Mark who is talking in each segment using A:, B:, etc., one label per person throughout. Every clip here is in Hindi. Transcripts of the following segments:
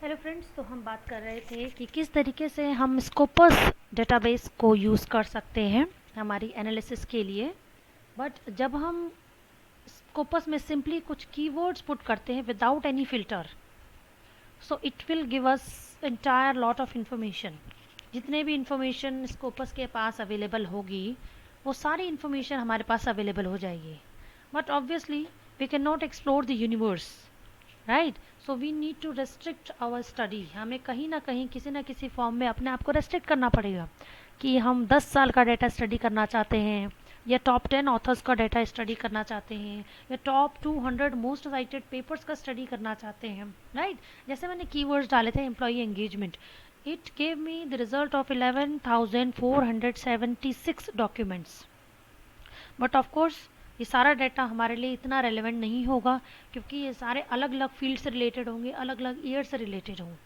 A: हेलो फ्रेंड्स, तो हम बात कर रहे थे कि किस तरीके से हम स्कोपस डेटाबेस को यूज़ कर सकते हैं हमारी एनालिसिस के लिए। बट जब हम स्कोपस में सिंपली कुछ कीवर्ड्स पुट करते हैं without any filter, so it will give us entire lot of information. जितने भी इंफॉर्मेशन स्कोपस के पास अवेलेबल होगी वो सारी इंफॉर्मेशन हमारे पास अवेलेबल हो जाएगी। But obviously we can not explore the universe, right? So we need to restrict our study. हमें कहीं ना कहीं किसी ना किसी फॉर्म में अपने आप को रेस्ट्रिक्ट करना पड़ेगा कि हम 10 साल का डेटा स्टडी करना चाहते हैं, या टॉप 10 ऑथर्स का डेटा स्टडी करना चाहते हैं, या टॉप 200 मोस्ट साइटेड पेपर्स का स्टडी करना चाहते हैं, राइट? जैसे मैंने कीवर्ड्स डाले थे employee engagement, it gave me the result of 11,476 documents. But of course ये सारा डाटा हमारे लिए इतना रेलेवेंट नहीं होगा क्योंकि ये सारे अलग अलग फील्ड से रिलेटेड होंगे, अलग अलग ईयर से रिलेटेड होंगे।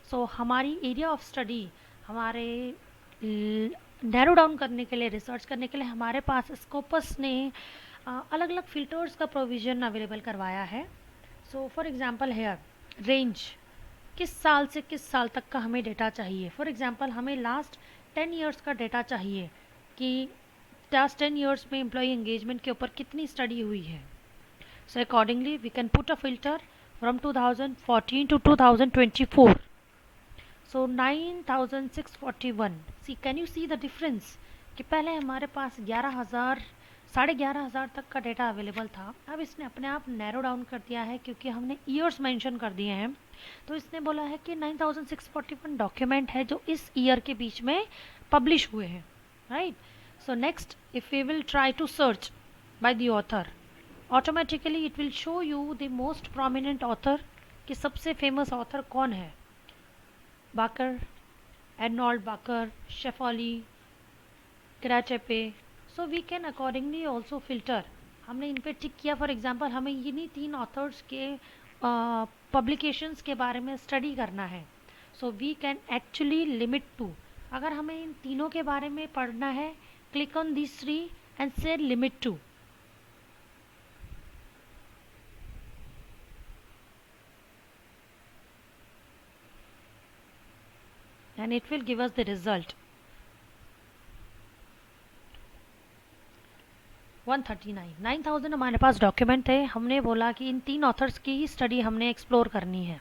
A: सो हमारी एरिया ऑफ स्टडी, हमारे नैरो डाउन करने के लिए, रिसर्च करने के लिए हमारे पास स्कोपस ने अलग अलग फिल्टर्स का प्रोविज़न अवेलेबल करवाया है। So for example year range, किस साल से किस साल तक का हमें डेटा चाहिए। फॉर एग्जांपल हमें लास्ट 10 ईयर्स का डेटा चाहिए कि लास्ट 10 ईयर्स में एम्प्लॉई एंगेजमेंट के ऊपर कितनी स्टडी हुई है। So accordingly we can put a filter from 2014 to 2024। So 9,641। See can you see the difference कि पहले हमारे पास 11,000 11,500 तक का डेटा अवेलेबल था। अब इसने अपने आप नैरो डाउन कर दिया है क्योंकि हमने ईयर्स मेंशन कर दिए हैं। तो इसने बोला है कि 9,641 डॉक्यूमेंट है जो इस ईयर के बीच में पब्लिश हुए हैं, right? So next, if we will try to search by the author, automatically it will show you the most prominent author कि सबसे famous author कौन है। बाकर, एर्नोल्ड बाकर, शेफॉली, क्राचेपे। So we can accordingly also filter। हमने इन पे टिक किया। फॉर एग्जाम्पल हमें इन्हीं 3 ऑथर्स के पब्लिकेशंस के बारे में स्टडी करना है। So we can actually limit to. अगर हमें इन तीनों के बारे में पढ़ना है, click on these 3 and say limit to। and it will give us the result 139। 9,000 हमारे पास डॉक्यूमेंट थे। हमने बोला कि इन 3 ऑथर्स की ही स्टडी हमने एक्सप्लोर करनी है।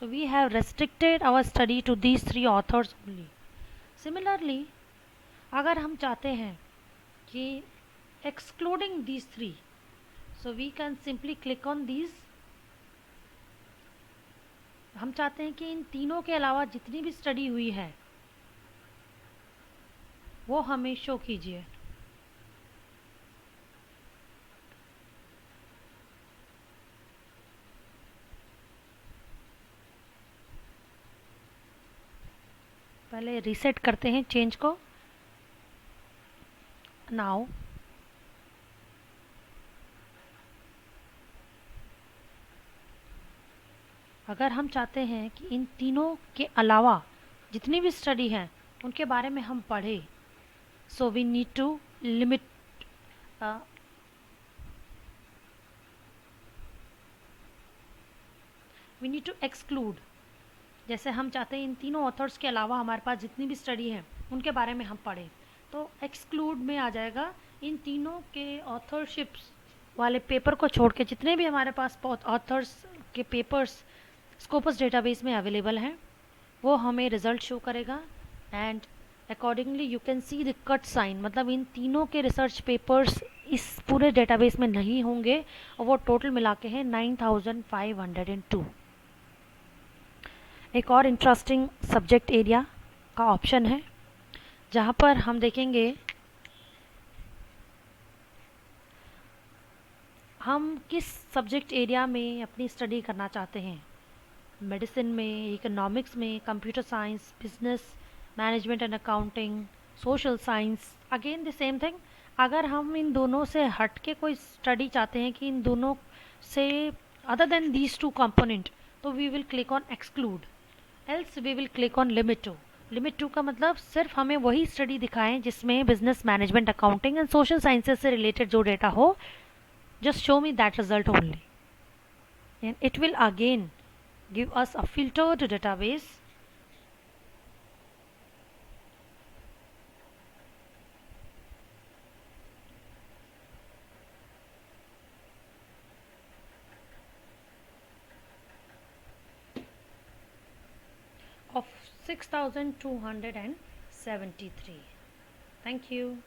A: So we have restricted our study to these 3 authors only. Similarly अगर हम चाहते हैं कि excluding these 3, so we can simply click on these। हम चाहते हैं कि इन तीनों के अलावा जितनी भी स्टडी हुई है वो हमें शो कीजिए। पहले रीसेट करते हैं चेंज को। नाउ अगर हम चाहते हैं कि इन तीनों के अलावा जितनी भी स्टडी हैं उनके बारे में हम पढ़ें, so we need to limit. We need to exclude. जैसे हम चाहते हैं इन तीनों ऑथर्स के अलावा हमारे पास जितनी भी स्टडी है उनके बारे में हम पढ़ें, तो एक्सक्लूड में आ जाएगा इन तीनों के ऑथरशिप्स वाले पेपर को छोड़ के जितने भी हमारे पास ऑथर्स के पेपर्स स्कोपस डेटाबेस में अवेलेबल हैं वो हमें रिजल्ट शो करेगा। And accordingly you can see the cut sign, मतलब इन तीनों के रिसर्च पेपर्स इस पूरे डेटाबेस में नहीं होंगे और वो टोटल मिला के हैं 9,502। एक और इंटरेस्टिंग सब्जेक्ट एरिया का ऑप्शन है जहाँ पर हम देखेंगे हम किस सब्जेक्ट एरिया में अपनी स्टडी करना चाहते हैं। मेडिसिन में, इकोनॉमिक्स में, computer science, business, management and accounting, social science. Again the same thing, अगर हम इन दोनों से हट के कोई स्टडी चाहते हैं कि इन दोनों से अदर देन दीज 2 कंपोनेंट, तो we will click on exclude, else we will click on limit to. Limit to का मतलब सिर्फ हमें वही स्टडी दिखाएं जिसमें business, management, accounting and social sciences से रिलेटेड जो डेटा हो, just show me that result only. And it will again give us a filtered database of 6273. Thank you.